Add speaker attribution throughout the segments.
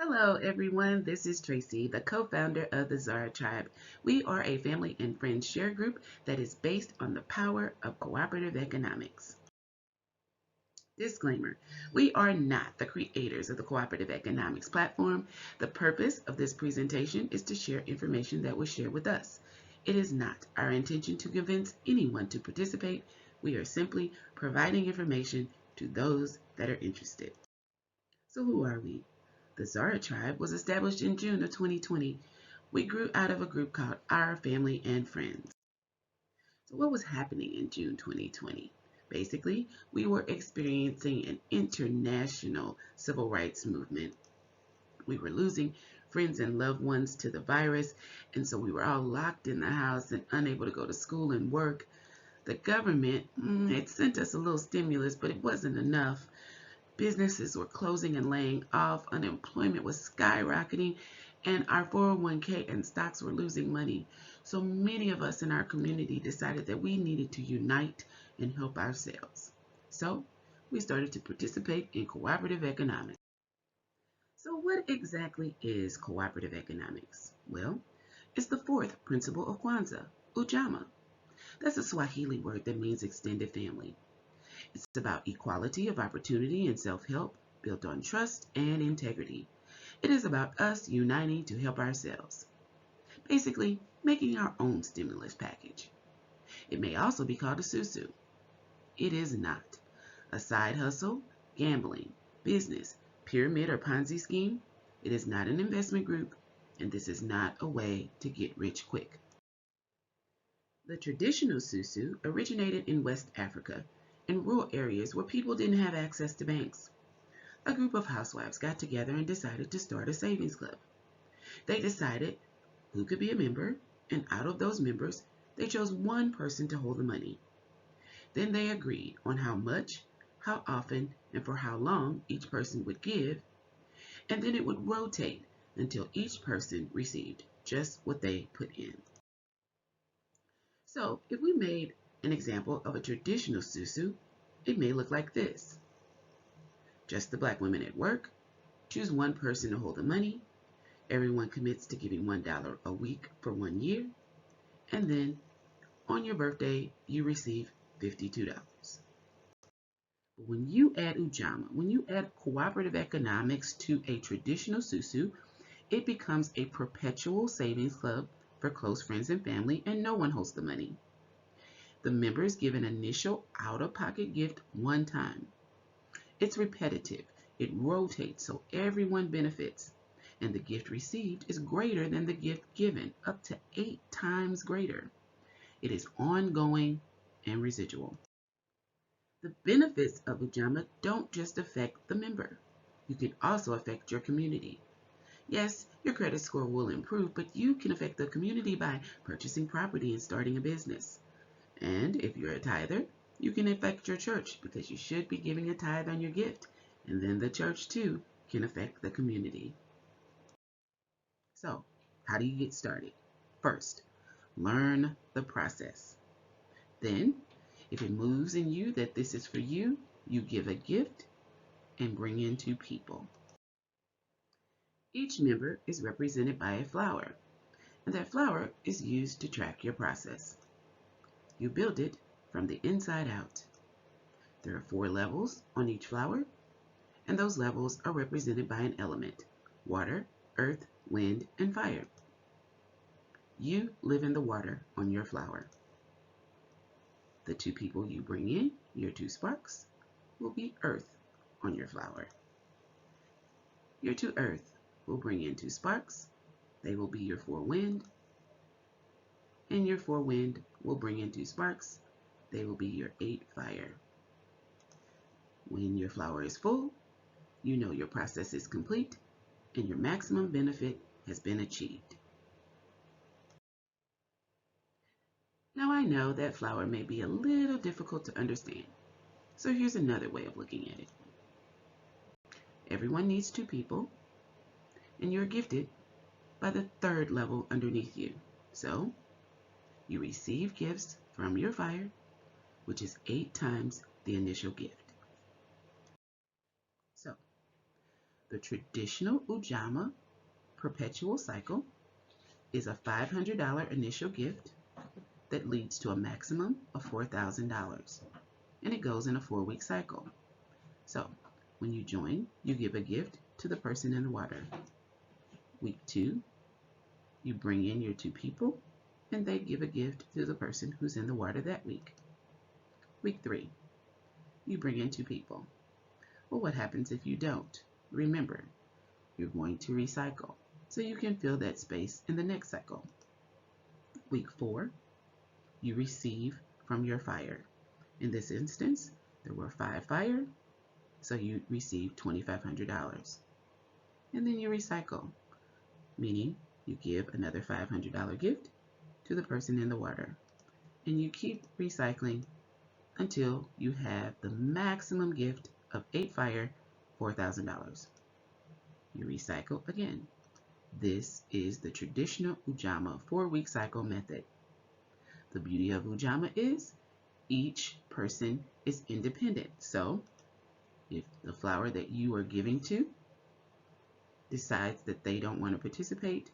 Speaker 1: Hello, everyone. This is Tracy, the co-founder of the ZARA Tribe. We are a family and friends share group that is based on the power of cooperative economics. Disclaimer, we are not the creators of the Cooperative Economics platform. The purpose of this presentation is to share information that was shared with us. It is not our intention to convince anyone to participate. We are simply providing information to those that are interested. So who are we? The ZARA Tribe was established in June of 2020. We grew out of a group called Our Family and Friends. So what was happening in June 2020? Basically, we were experiencing an international civil rights movement. We were losing friends and loved ones to the virus, and so we were all locked in the house and unable to go to school and work. The government, it sent us a little stimulus, but it wasn't enough. Businesses were closing and laying off, unemployment was skyrocketing, and our 401k and stocks were losing money. So many of us in our community decided that we needed to unite and help ourselves. So we started to participate in cooperative economics. So what exactly is cooperative economics? Well, it's the fourth principle of Kwanzaa, Ujamaa. That's a Swahili word that means extended family. It's about equality of opportunity and self-help built on trust and integrity. It is about us uniting to help ourselves. Basically, making our own stimulus package. It may also be called a Sousou. It is not. A side hustle, gambling, business, pyramid or Ponzi scheme. It is not an investment group, and this is not a way to get rich quick. The traditional Sousou originated in West Africa, in rural areas where people didn't have access to banks. A group of housewives got together and decided to start a savings club. They decided who could be a member, and out of those members, they chose one person to hold the money. Then they agreed on how much, how often, and for how long each person would give, and then it would rotate until each person received just what they put in. So if we made an example of a traditional Sousou, it may look like this. Just the black women at work, choose one person to hold the money, everyone commits to giving $1 a week for 1 year, and then on your birthday, you receive $52. But when you add Ujamaa, when you add cooperative economics to a traditional Sousou, it becomes a perpetual savings club for close friends and family, and no one holds the money. The members give an initial out-of-pocket gift one time. It's repetitive. It rotates so everyone benefits. And the gift received is greater than the gift given, up to 8 times greater. It is ongoing and residual. The benefits of Ujamaa don't just affect the member. You can also affect your community. Yes, your credit score will improve, but you can affect the community by purchasing property and starting a business. And if you're a tither, you can affect your church because you should be giving a tithe on your gift. And then the church too can affect the community. So, how do you get started? First, learn the process. Then, if it moves in you that this is for you, you give a gift and bring in 2 people. Each member is represented by a flower, and that flower is used to track your process. You build it from the inside out. There are 4 levels on each flower, and those levels are represented by an element: water, earth, wind, and fire. You live in the water on your flower. The 2 people you bring in, your 2 sparks, will be earth on your flower. Your 2 earth will bring in 2 sparks. They will be your 4 wind. And your 4 wind will bring in 2 sparks. They will be your 8 fire. When your flower is full, you know your process is complete and your maximum benefit has been achieved. Now I know that flower may be a little difficult to understand, so here's another way of looking at it. Everyone needs 2 people, and you're gifted by the 3rd level underneath you. So you receive gifts from your fire, which is 8 times the initial gift. So The traditional Ujamaa perpetual cycle is a $500 initial gift that leads to a maximum of $4,000, and it goes in a 4-week cycle. So when you join, you give a gift to the person in the water. Week 2, you bring in your 2 people, and they give a gift to the person who's in the water that week. Week 3, you bring in 2 people. Well, what happens if you don't? Remember, you're going to recycle, so you can fill that space in the next cycle. Week 4, you receive from your fire. In this instance, there were 5 fire, so you receive $2,500. And then you recycle, meaning you give another $500 gift to the person in the water. And you keep recycling until you have the maximum gift of 8 fire, $4,000. You recycle again. This is the traditional Ujamaa 4-week cycle method. The beauty of Ujamaa is each person is independent. So if the flower that you are giving to decides that they don't want to participate,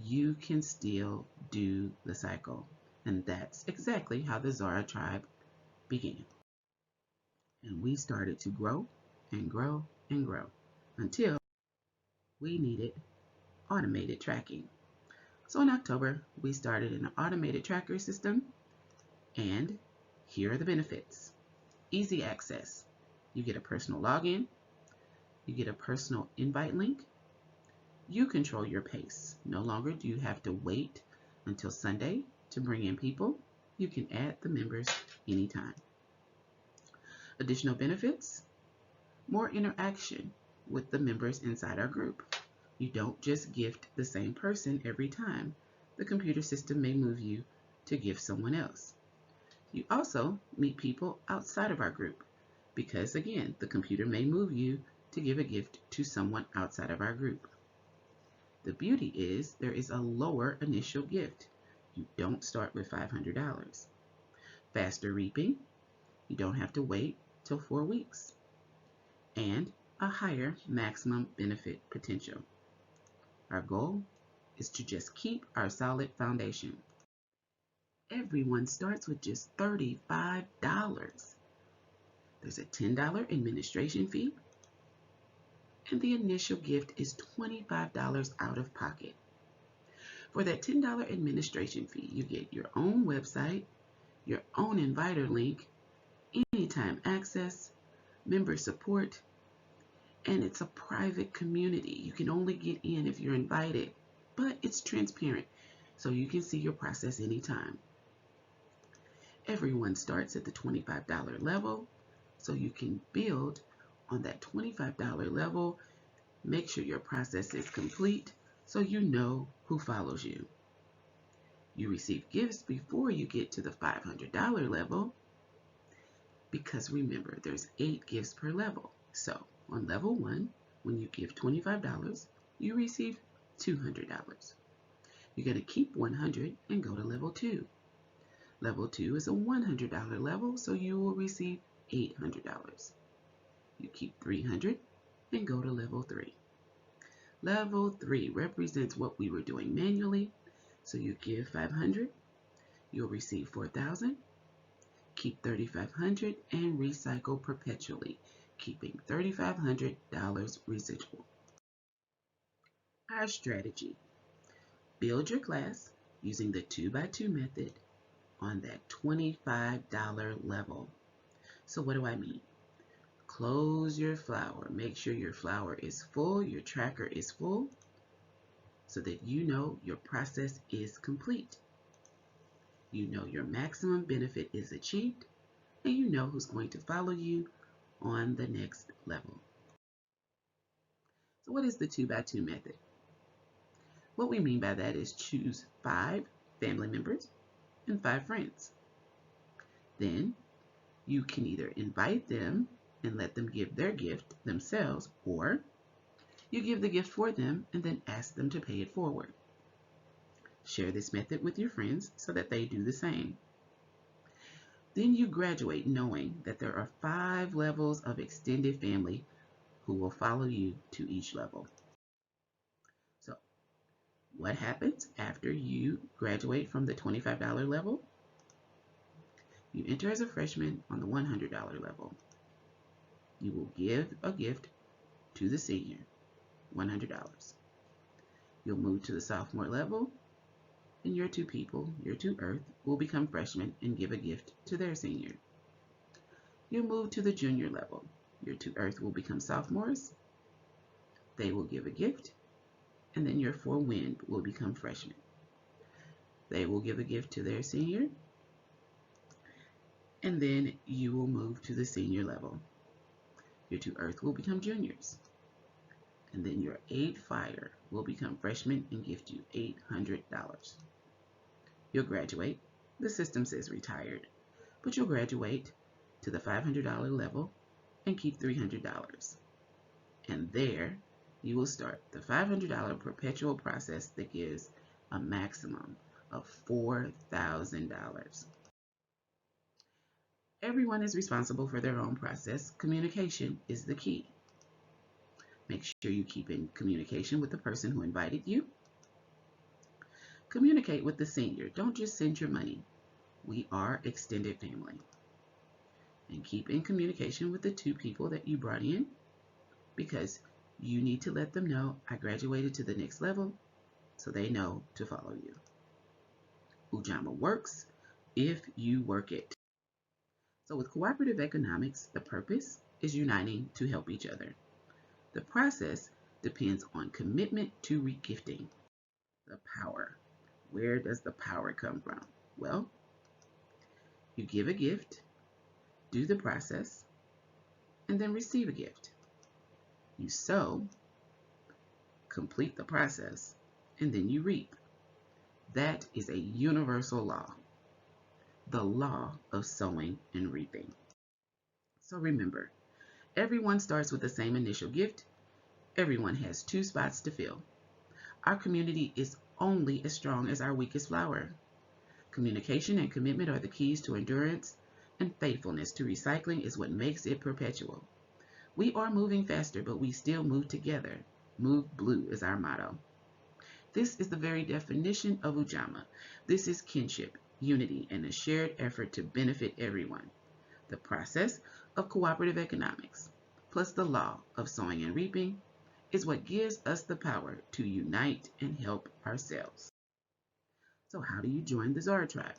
Speaker 1: you can still do the cycle. And that's exactly how the ZARA Tribe began. And we started to grow and grow and grow until we needed automated tracking. So in October, we started an automated tracker system, and here are the benefits. Easy access. You get a personal login. You get a personal invite link. You control your pace. No longer do you have to wait until Sunday to bring in people. You can add the members anytime. Additional benefits, more interaction with the members inside our group. You don't just gift the same person every time. The computer system may move you to gift someone else. You also meet people outside of our group because, again, the computer may move you to give a gift to someone outside of our group. The beauty is there is a lower initial gift. You don't start with $500. Faster reaping. You don't have to wait till 4 weeks. And a higher maximum benefit potential. Our goal is to just keep our solid foundation. Everyone starts with just $35. There's a $10 administration fee, and the initial gift is $25 out of pocket. For that $10 administration fee, you get your own website, your own inviter link, anytime access, member support, and it's a private community. You can only get in if you're invited, but it's transparent, so you can see your process anytime. Everyone starts at the $25 level, so you can build on that $25 level. Make sure your process is complete so you know who follows you. You receive gifts before you get to the $500 level because remember, there's 8 gifts per level. So on level 1, when you give $25, you receive $200. You're going to keep $100 and go to level 2. Level 2 is a $100 level, so you will receive $800. You keep $300 and go to level 3. Level 3 represents what we were doing manually, so you give $500, you'll receive $4,000, keep $3,500, and recycle perpetually, keeping $3,500 residual. Our strategy: build your class using the 2x2 method on that $25 level. So what do I mean? Close your flower. Make sure your flower is full, your tracker is full, so that you know your process is complete. You know your maximum benefit is achieved, and you know who's going to follow you on the next level. So what is the 2x2 method? What we mean by that is choose 5 family members and 5 friends. Then you can either invite them and let them give their gift themselves, or you give the gift for them and then ask them to pay it forward. Share this method with your friends so that they do the same. Then you graduate knowing that there are 5 levels of extended family who will follow you to each level. So, what happens after you graduate from the $25 level? You enter as a freshman on the $100 level. You will give a gift to the senior, $100. You'll move to the sophomore level, and your two people, your two Earth, will become freshmen and give a gift to their senior. You'll move to the junior level. Your two Earth will become sophomores. They will give a gift, and then your four Wind will become freshmen. They will give a gift to their senior, and then you will move to the senior level. Your two Earth will become juniors, and then your 8 Fire will become freshmen and gift you $800. You'll graduate. The system says retired, but you'll graduate to the $500 level and keep $300. And there you will start the $500 perpetual process that gives a maximum of $4,000. Everyone is responsible for their own process. Communication is the key. Make sure you keep in communication with the person who invited you. Communicate with the senior. Don't just send your money. We are extended family. And keep in communication with the two people that you brought in, because you need to let them know I graduated to the next level so they know to follow you. Ujamaa works if you work it. So with cooperative economics, the purpose is uniting to help each other. The process depends on commitment to regifting. The power. Where does the power come from? Well, you give a gift, do the process, and then receive a gift. You sow, complete the process, and then you reap. That is a universal law, the law of sowing and reaping. So remember, everyone starts with the same initial gift. Everyone has 2 spots to fill. Our community is only as strong as our weakest flower. Communication and commitment are the keys to endurance, and faithfulness to recycling is what makes it perpetual. We are moving faster, but we still move together. Move blue is our motto. This is the very definition of Ujamaa. This is kinship, unity, and a shared effort to benefit everyone. The process of cooperative economics, plus the law of sowing and reaping, is what gives us the power to unite and help ourselves. So how do you join the ZARA Tribe?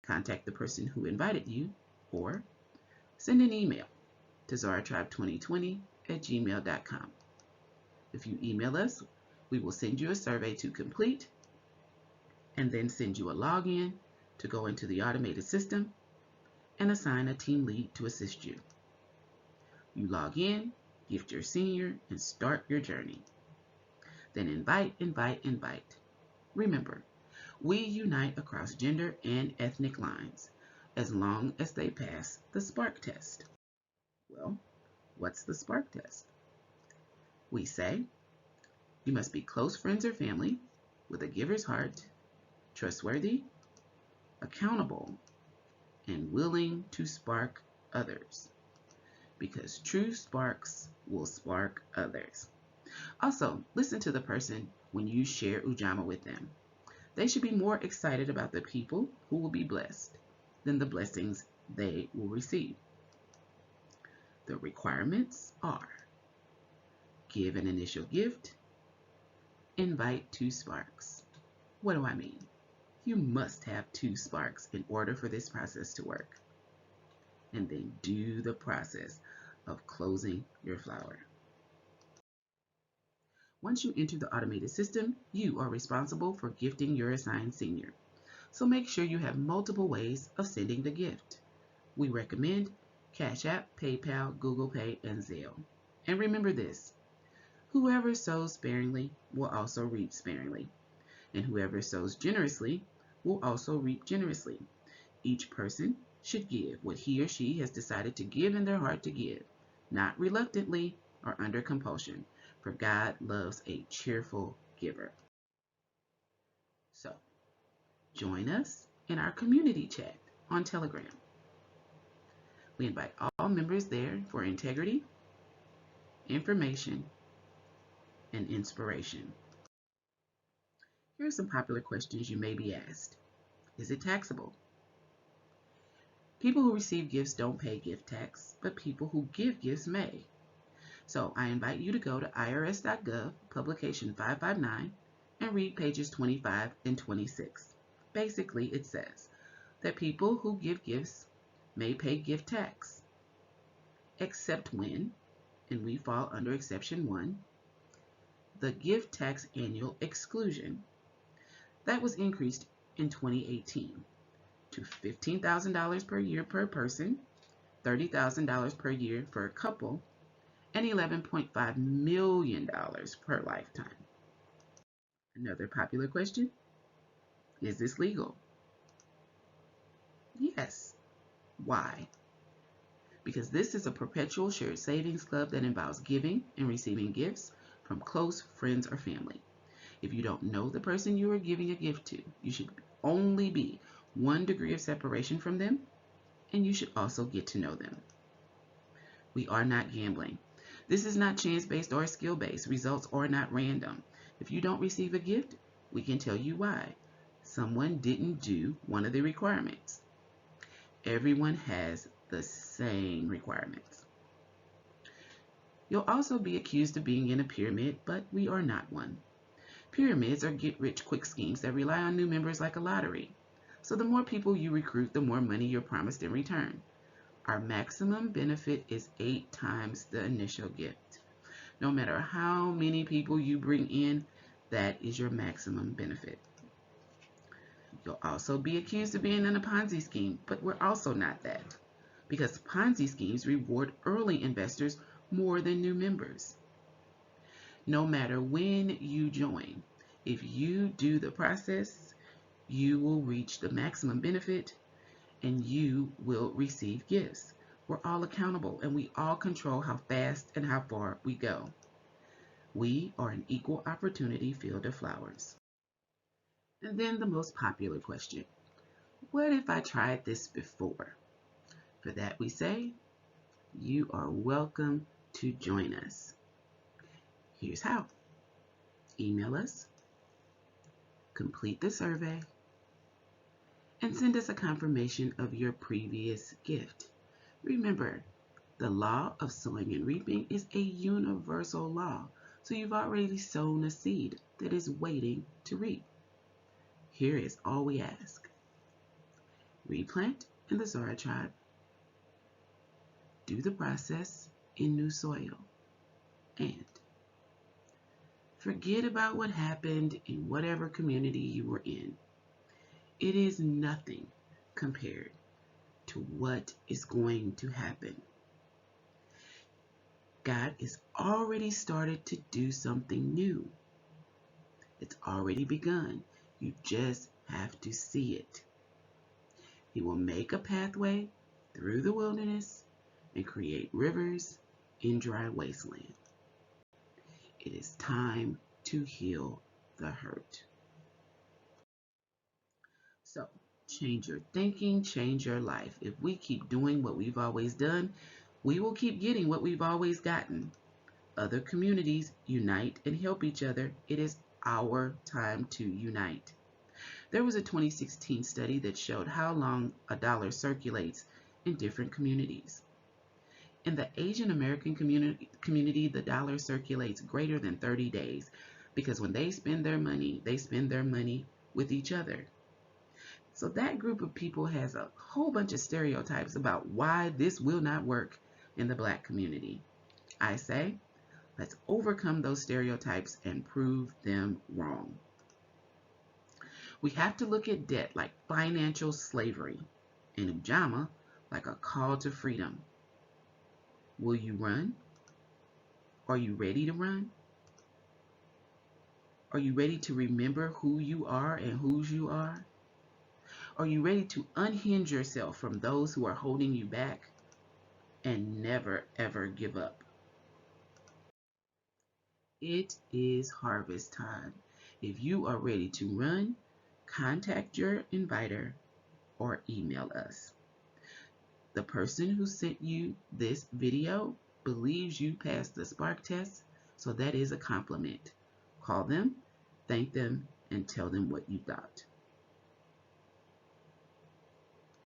Speaker 1: Contact the person who invited you, or send an email to zaratribe2020@gmail.com. If you email us, we will send you a survey to complete and then send you a login to go into the automated system and assign a team lead to assist you. You log in, gift your senior, and start your journey. Then invite, invite, invite. Remember, we unite across gender and ethnic lines as long as they pass the Spark test. Well, what's the Spark test? We say you must be close friends or family with a giver's heart, trustworthy, accountable, and willing to spark others, because true sparks will spark others. Also, listen to the person when you share Ujamaa with them. They should be more excited about the people who will be blessed than the blessings they will receive. The requirements are: give an initial gift, invite 2 sparks. What do I mean? You must have 2 sparks in order for this process to work. And then do the process of closing your flower. Once you enter the automated system, you are responsible for gifting your assigned senior. So make sure you have multiple ways of sending the gift. We recommend Cash App, PayPal, Google Pay, and Zelle. And remember this: whoever sows sparingly will also reap sparingly, and whoever sows generously will also reap generously. Each person should give what he or she has decided to give in their heart to give, not reluctantly or under compulsion, for God loves a cheerful giver. So, join us in our community chat on Telegram. We invite all members there for integrity, information, and inspiration. Here are some popular questions you may be asked. Is it taxable? People who receive gifts don't pay gift tax, but people who give gifts may. So I invite you to go to irs.gov, publication 559, and read pages 25 and 26. Basically, it says that people who give gifts may pay gift tax, except when, and we fall under exception 1, the gift tax annual exclusion. That was increased in 2018 to $15,000 per year per person, $30,000 per year for a couple, and $11.5 million per lifetime. Another popular question, is this legal? Yes. Why? Because this is a perpetual shared savings club that involves giving and receiving gifts from close friends or family. If you don't know the person you are giving a gift to, you should only be 1 degree of separation from them, and you should also get to know them. We are not gambling. This is not chance-based or skill-based. Results are not random. If you don't receive a gift, we can tell you why. Someone didn't do one of the requirements. Everyone has the same requirements. You'll also be accused of being in a pyramid, but we are not one. Pyramids are get-rich-quick schemes that rely on new members like a lottery. So the more people you recruit, the more money you're promised in return. Our maximum benefit is 8 times the initial gift. No matter how many people you bring in, that is your maximum benefit. You'll also be accused of being in a Ponzi scheme, but we're also not that, because Ponzi schemes reward early investors more than new members. No matter when you join, if you do the process, you will reach the maximum benefit and you will receive gifts. We're all accountable and we all control how fast and how far we go. We are an equal opportunity field of flowers. And then the most popular question, what if I tried this before? For that we say, you are welcome to join us. Here's how. Email us, complete the survey, and send us a confirmation of your previous gift. Remember, the law of sowing and reaping is a universal law, so you've already sown a seed that is waiting to reap. Here is all we ask. Replant in the ZARA Tribe. Do the process in new soil. And forget about what happened in whatever community you were in. It is nothing compared to what is going to happen. God has already started to do something new. It's already begun. You just have to see it. He will make a pathway through the wilderness and create rivers in dry wasteland. It is time to heal the hurt. So, change your thinking, change your life. If we keep doing what we've always done, we will keep getting what we've always gotten. Other communities unite and help each other. It is our time to unite. There was a 2016 study that showed how long a dollar circulates in different communities. In the Asian American community, the dollar circulates greater than 30 days because when they spend their money with each other. So that group of people has a whole bunch of stereotypes about why this will not work in the Black community. I say, let's overcome those stereotypes and prove them wrong. We have to look at debt like financial slavery and Ujamaa like a call to freedom. Will you run? Are you ready to run? Are you ready to remember who you are and whose you are? Are you ready to unhinge yourself from those who are holding you back and never ever give up? It is harvest time. If you are ready to run, contact your inviter or email us. The person who sent you this video believes you passed the Spark test, so that is a compliment. Call them, thank them, and tell them what you got.